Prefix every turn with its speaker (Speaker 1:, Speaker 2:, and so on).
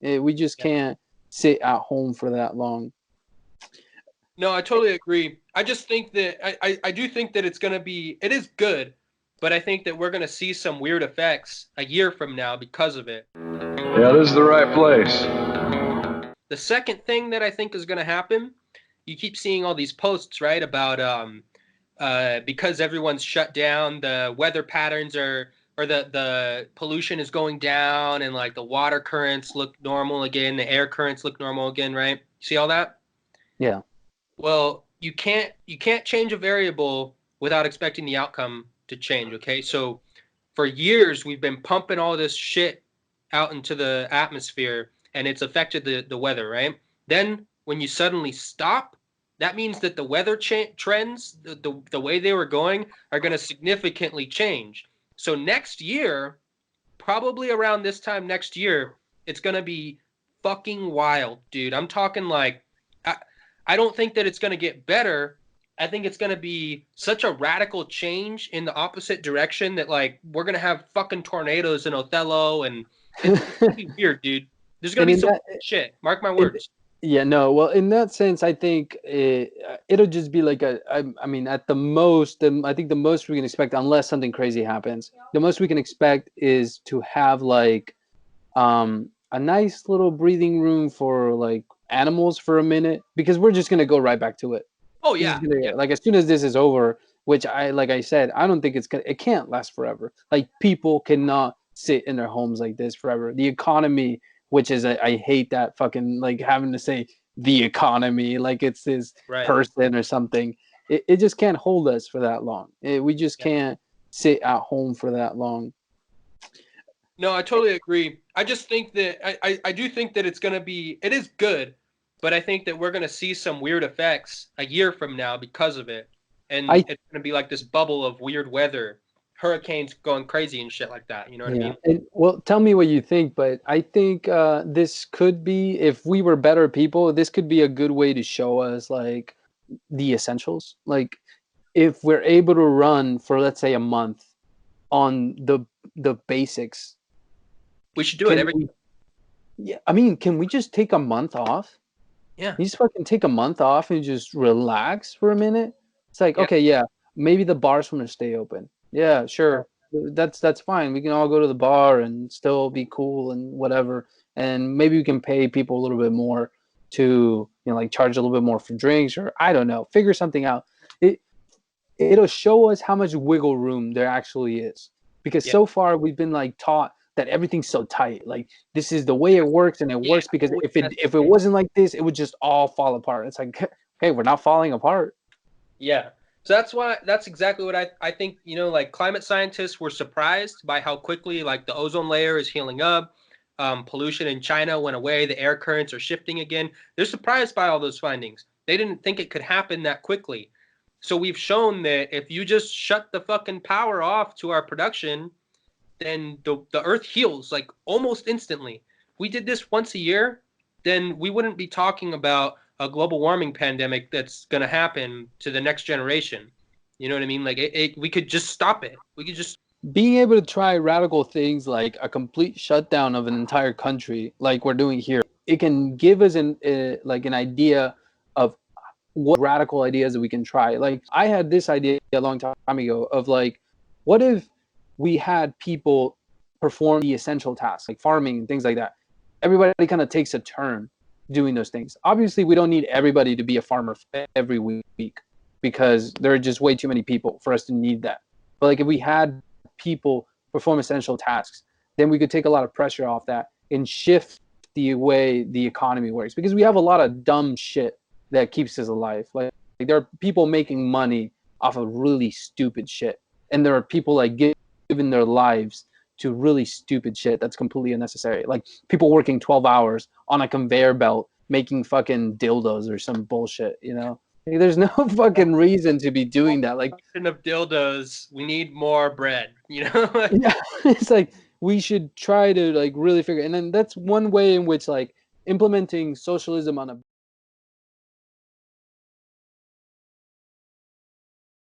Speaker 1: We just can't sit at home for that long.
Speaker 2: No, I totally agree. I just think that I do think that it is good, but I think that we're gonna see some weird effects a year from now because of it.
Speaker 3: Yeah, this is the right place.
Speaker 2: The second thing that I think is gonna happen, you keep seeing all these posts, right, about because everyone's shut down, the weather patterns are or the pollution is going down, and like the water currents look normal again, the air currents look normal again, right? See all that?
Speaker 1: Yeah.
Speaker 2: Well, you can't change a variable without expecting the outcome to change, okay? So for years we've been pumping all this shit out into the atmosphere, and it's affected the weather, right? Then when you suddenly stop, that means that the weather trends, the way they were going, are going to significantly change. So next year, probably around this time next year, it's going to be fucking wild, dude. I'm talking like I, I don't think that it's going to get better. I think it's going to be such a radical change in the opposite direction that like we're going to have fucking tornadoes in Othello, and it's going to be weird, dude. There's going
Speaker 1: And
Speaker 2: to be
Speaker 1: in
Speaker 2: some
Speaker 1: that,
Speaker 2: shit. Mark my
Speaker 1: it,
Speaker 2: words.
Speaker 1: yeah, no. Well, in that sense, I think it'll just be like I mean, at the most, I think the most we can expect, unless something crazy happens, the most we can expect is to have like a nice little breathing room for like animals for a minute, because we're just gonna go right back to it.
Speaker 2: Oh
Speaker 1: This is
Speaker 2: yeah, yeah,
Speaker 1: gonna, like, as soon as this is over, which like I said, I don't think it can't last forever. Like, people cannot sit in their homes like this forever. The economy, which is I hate that fucking, like, having to say the economy like it's this
Speaker 2: right.
Speaker 1: person or something. It just can't hold us for that long. We just
Speaker 2: Yeah.
Speaker 1: can't sit at home for that long.
Speaker 2: No, I totally agree. I just think that I do think that it is good, but I think that we're gonna see some weird effects a year from now because of it. And
Speaker 1: I
Speaker 2: it's gonna be like this bubble of weird weather, hurricanes going crazy and shit like that. You know what I
Speaker 1: Yeah.
Speaker 2: mean?
Speaker 1: And well, tell me what you think, but I think this could be, if we were better people, this could be a good way to show us like the essentials. Like, if we're able to run for, let's say, a month on the basics,
Speaker 2: We should do it
Speaker 1: can
Speaker 2: every.
Speaker 1: we, yeah, I mean, can we just take a month off?
Speaker 2: Yeah,
Speaker 1: You just fucking take a month off and just relax for a minute. It's like,
Speaker 2: yeah,
Speaker 1: okay, yeah, maybe the bar's gonna stay open. Yeah,
Speaker 2: yeah,
Speaker 1: sure. That's fine. We can all go to the bar and still be cool and whatever. And maybe we can pay people a little bit more to, like, charge a little bit more for drinks, or I don't know, figure something out. It it'll show us how much wiggle room there actually is. Because
Speaker 2: yeah,
Speaker 1: so far we've been like taught that everything's so tight. Like, this is the way it works, and it
Speaker 2: yeah.
Speaker 1: works because
Speaker 2: Always has
Speaker 1: if it
Speaker 2: been.
Speaker 1: wasn't like this, it would just all fall apart. It's like, hey, we're not falling apart.
Speaker 2: Yeah. So that's exactly what I think, like climate scientists were surprised by how quickly like the ozone layer is healing up. Pollution in China went away, the air currents are shifting again. They're surprised by all those findings. They didn't think it could happen that quickly. So we've shown that if you just shut the fucking power off to our production, then the earth heals like almost instantly. If we did this once a year, then we wouldn't be talking about a global warming pandemic that's going to happen to the next generation. You know what I mean? Like we could just stop it. We could just.
Speaker 1: Being able to try radical things like a complete shutdown of an entire country, like we're doing here, it can give us like an idea of what radical ideas that we can try. Like, I had this idea a long time ago of like, what if we had people perform the essential tasks like farming and things like that? Everybody kind of takes a turn doing those things. Obviously, we don't need everybody to be a farmer every week, because there are just way too many people for us to need that. But like, if we had people perform essential tasks, then we could take a lot of pressure off that and shift the way the economy works, because we have a lot of dumb shit that keeps us alive. Like, there are people making money off of really stupid shit, and there are people like giving their lives to really stupid shit that's completely unnecessary. Like, people working 12 hours on a conveyor belt making fucking dildos or some bullshit. Like, there's no fucking reason to be doing that. Like,
Speaker 2: Of dildos, we need more bread. You know.
Speaker 1: yeah, it's like we should try to like really figure. And then that's one way in which like implementing socialism on a